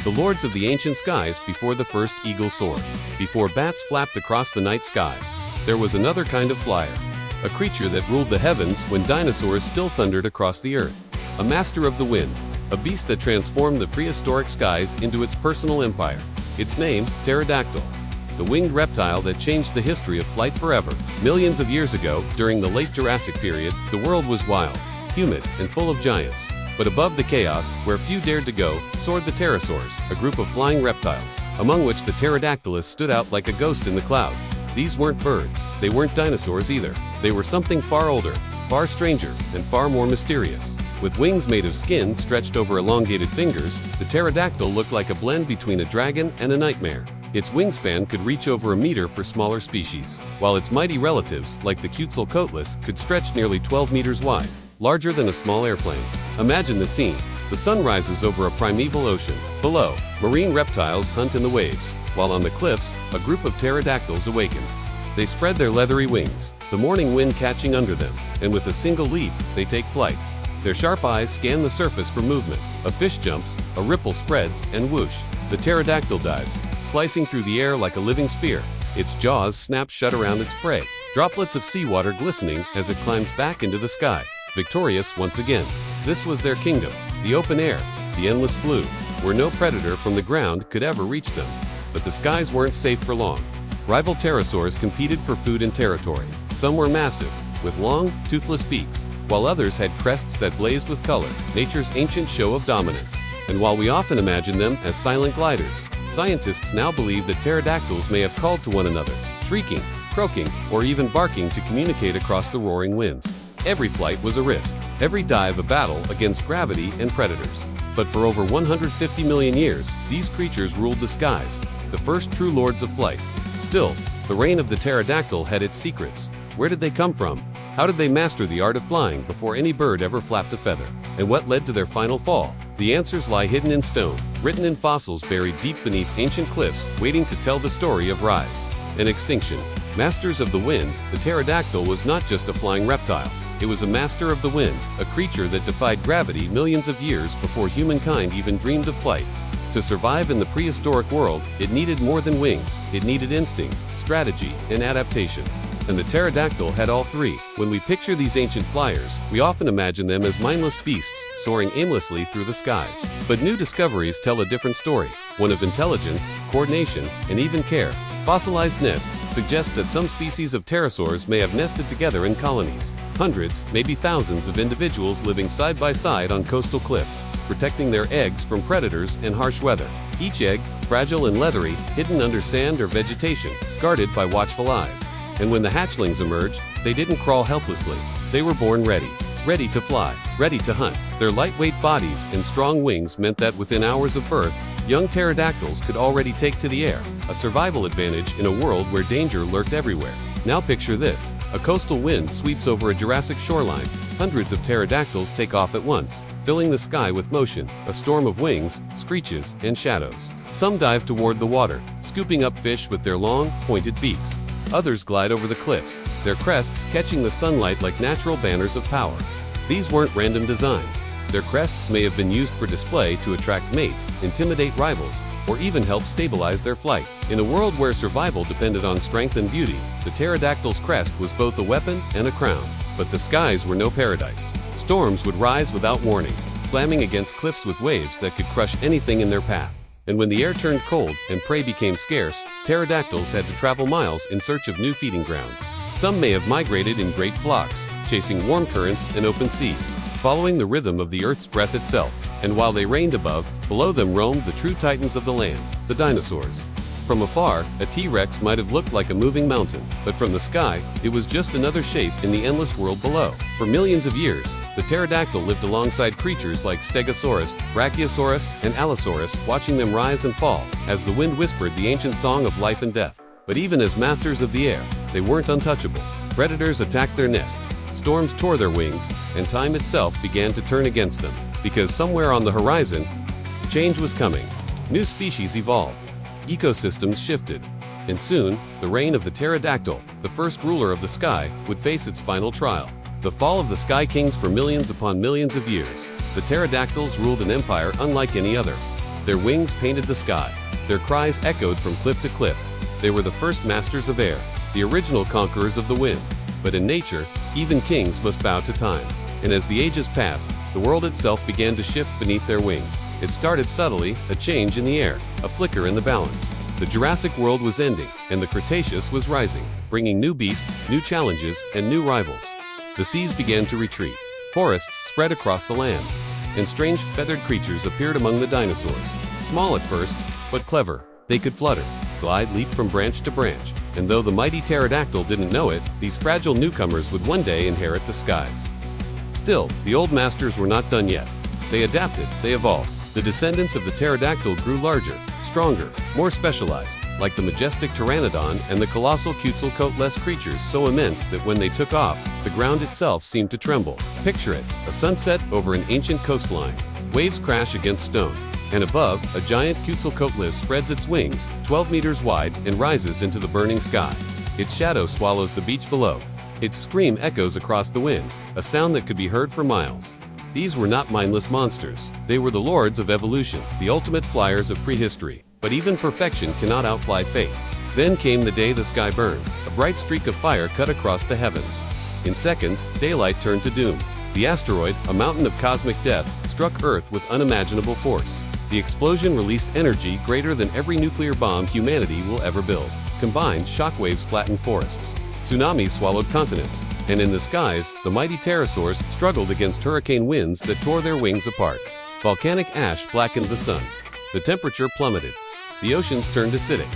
the lords of the ancient skies before the first eagle soared, before bats flapped across the night sky. There was another kind of flyer, a creature that ruled the heavens when dinosaurs still thundered across the earth, a master of the wind, a beast that transformed the prehistoric skies into its personal empire. Its name, Pterodactyl, the winged reptile that changed the history of flight forever. Millions of years ago, during the late Jurassic period, the world was wild, humid, and full of giants. But above the chaos, where few dared to go, soared the pterosaurs, a group of flying reptiles, among which the Pterodactylus stood out like a ghost in the clouds. These weren't birds, they weren't dinosaurs either. They were something far older, far stranger, and far more mysterious. With wings made of skin stretched over elongated fingers, the pterodactyl looked like a blend between a dragon and a nightmare. Its wingspan could reach over a meter for smaller species, while its mighty relatives, like the Quetzalcoatlus, could stretch nearly 12 meters wide, larger than a small airplane. Imagine the scene. The sun rises over a primeval ocean. Below, marine reptiles hunt in the waves, while on the cliffs, a group of pterodactyls awaken. They spread their leathery wings, the morning wind catching under them, and with a single leap, they take flight. Their sharp eyes scan the surface for movement. A fish jumps, a ripple spreads, and whoosh, the pterodactyl dives, slicing through the air like a living spear. Its jaws snap shut around its prey, droplets of seawater glistening as it climbs back into the sky, victorious once again. This was their kingdom, the open air, the endless blue, where no predator from the ground could ever reach them. But the skies weren't safe for long. Rival pterosaurs competed for food and territory. Some were massive, with long, toothless beaks, while others had crests that blazed with color, nature's ancient show of dominance. And while we often imagine them as silent gliders, scientists now believe that pterodactyls may have called to one another, shrieking, croaking, or even barking to communicate across the roaring winds. Every flight was a risk, every dive a battle against gravity and predators. But for over 150 million years, these creatures ruled the skies, the first true lords of flight. Still, the reign of the pterodactyl had its secrets. Where did they come from? How did they master the art of flying before any bird ever flapped a feather? And what led to their final fall? The answers lie hidden in stone, written in fossils buried deep beneath ancient cliffs, waiting to tell the story of rise and extinction. Masters of the wind, the pterodactyl was not just a flying reptile. It was a master of the wind, a creature that defied gravity millions of years before humankind even dreamed of flight. To survive in the prehistoric world, it needed more than wings. It needed instinct, strategy, and adaptation. And the pterodactyl had all three. When we picture these ancient flyers, we often imagine them as mindless beasts, soaring aimlessly through the skies. But new discoveries tell a different story, one of intelligence, coordination, and even care. Fossilized nests suggest that some species of pterosaurs may have nested together in colonies. Hundreds, maybe thousands of individuals living side by side on coastal cliffs, protecting their eggs from predators and harsh weather. Each egg, fragile and leathery, hidden under sand or vegetation, guarded by watchful eyes. And when the hatchlings emerged, they didn't crawl helplessly. They were born ready. Ready to fly, ready to hunt. Their lightweight bodies and strong wings meant that within hours of birth, young pterodactyls could already take to the air, a survival advantage in a world where danger lurked everywhere. Now picture this. A coastal wind sweeps over a Jurassic shoreline. Hundreds of pterodactyls take off at once, filling the sky with motion. A storm of wings, screeches, and shadows. Some dive toward the water, scooping up fish with their long, pointed beaks. Others glide over the cliffs, their crests catching the sunlight like natural banners of power. These weren't random designs. Their crests may have been used for display to attract mates, intimidate rivals, or even help stabilize their flight. In a world where survival depended on strength and beauty, the pterodactyl's crest was both a weapon and a crown. But the skies were no paradise. Storms would rise without warning, slamming against cliffs with waves that could crush anything in their path. And when the air turned cold and prey became scarce, pterodactyls had to travel miles in search of new feeding grounds. Some may have migrated in great flocks, chasing warm currents and open seas, following the rhythm of the Earth's breath itself. And while they reigned above, below them roamed the true titans of the land, the dinosaurs. From afar, a T-Rex might have looked like a moving mountain, but from the sky, it was just another shape in the endless world below. For millions of years, the pterodactyl lived alongside creatures like Stegosaurus, Brachiosaurus, and Allosaurus, watching them rise and fall, as the wind whispered the ancient song of life and death. But even as masters of the air, they weren't untouchable. Predators attacked their nests, storms tore their wings, and time itself began to turn against them. Because somewhere on the horizon, change was coming. New species evolved. Ecosystems shifted. And soon, the reign of the pterodactyl, the first ruler of the sky, would face its final trial. The fall of the Sky Kings. For millions upon millions of years, the pterodactyls ruled an empire unlike any other. Their wings painted the sky. Their cries echoed from cliff to cliff. They were the first masters of air, the original conquerors of the wind. But in nature, even kings must bow to time. And as the ages passed, the world itself began to shift beneath their wings. It started subtly, a change in the air, a flicker in the balance. The Jurassic world was ending, and the Cretaceous was rising, bringing new beasts, new challenges, and new rivals. The seas began to retreat. Forests spread across the land, and strange, feathered creatures appeared among the dinosaurs. Small at first, but clever. They could flutter, glide, leap from branch to branch. And though the mighty pterodactyl didn't know it, these fragile newcomers would one day inherit the skies. Still, the old masters were not done yet. They adapted, they evolved. The descendants of the pterodactyl grew larger, stronger, more specialized, like the majestic pteranodon and the colossal Quetzalcoatless creatures so immense that when they took off, the ground itself seemed to tremble. Picture it, a sunset over an ancient coastline. Waves crash against stone. And above, a giant Quetzalcoatlus spreads its wings, 12 meters wide, and rises into the burning sky. Its shadow swallows the beach below. Its scream echoes across the wind, a sound that could be heard for miles. These were not mindless monsters. They were the lords of evolution, the ultimate flyers of prehistory. But even perfection cannot outfly fate. Then came the day the sky burned. A bright streak of fire cut across the heavens. In seconds, daylight turned to doom. The asteroid, a mountain of cosmic death, struck Earth with unimaginable force. The explosion released energy greater than every nuclear bomb humanity will ever build. Combined, shockwaves flattened forests. Tsunamis swallowed continents. And in the skies, the mighty pterosaurs struggled against hurricane winds that tore their wings apart. Volcanic ash blackened the sun. The temperature plummeted. The oceans turned acidic.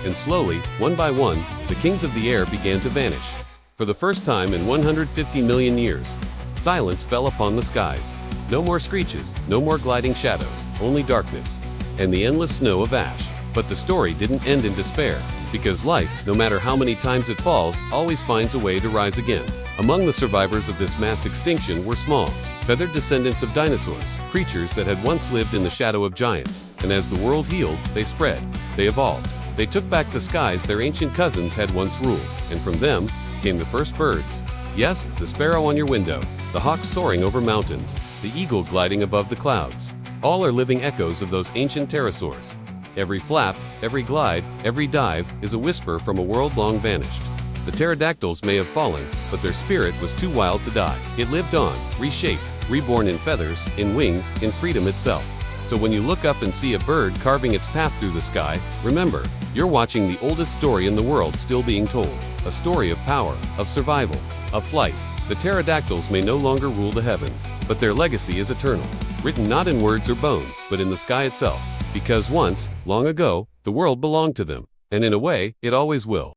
And slowly, one by one, the kings of the air began to vanish. For the first time in 150 million years, silence fell upon the skies. No more screeches, no more gliding shadows, only darkness, and the endless snow of ash. But the story didn't end in despair, because life, no matter how many times it falls, always finds a way to rise again. Among the survivors of this mass extinction were small, feathered descendants of dinosaurs, creatures that had once lived in the shadow of giants. And as the world healed, they spread, they evolved. They took back the skies their ancient cousins had once ruled, and from them came the first birds. Yes, the sparrow on your window, the hawk soaring over mountains, the eagle gliding above the clouds. All are living echoes of those ancient pterosaurs. Every flap, every glide, every dive is a whisper from a world long vanished. The pterodactyls may have fallen, but their spirit was too wild to die. It lived on, reshaped, reborn in feathers, in wings, in freedom itself. So when you look up and see a bird carving its path through the sky, remember, you're watching the oldest story in the world still being told. A story of power, of survival, of flight. The pterodactyls may no longer rule the heavens, but their legacy is eternal, written not in words or bones, but in the sky itself. Because once, long ago, the world belonged to them, and in a way, it always will.